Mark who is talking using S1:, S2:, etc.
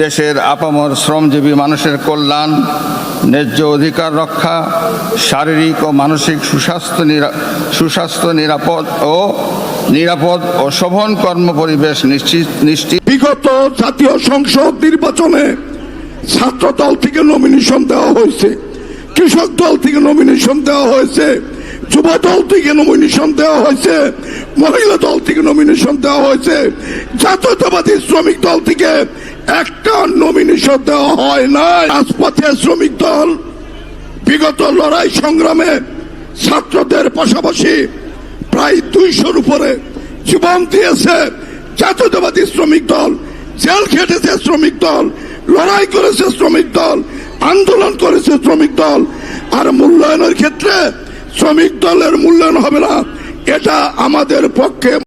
S1: দেশের আপামর শ্রমজীবী মানুষের কল্যাণ, ন্যায্য অধিকার রক্ষা, শারীরিক ও মানসিক সুস্বাস্থ্য নিরাপদ ও শোভন কর্মপরিবেশ নিশ্চিত।
S2: বিগত জাতীয় সংসদ নির্বাচনে ছাত্র দল থেকে নমিনেশন দেওয়া হয়েছে, কৃষক দল থেকে নমিনেশন দেওয়া হয়েছে, যুব দল থেকে নমিনেশন দেওয়া হয়েছে, মহিলা দল থেকে নমিনেশন দেওয়া হয়েছে। জাতীয়তাবাদী শ্রমিক দল থেকে একটা নমিনেশন দেওয়া হয় না। রাজপথে শ্রমিক দল বিগত লড়াই সংগ্রামে ছাত্রদের পাশাপাশি প্রায় 200-র উপরে জীবন দিয়েছে। জাতীয়তাবাদী শ্রমিক দল জেল খেটেছে, শ্রমিক দল লড়াই করেছে, শ্রমিক দল আন্দোলন করেছে, শ্রমিক দল। আর মূল্যায়নের ক্ষেত্রে শ্রমিক দলের মূল্যায়ন হবে না, এটা আমাদের পক্ষে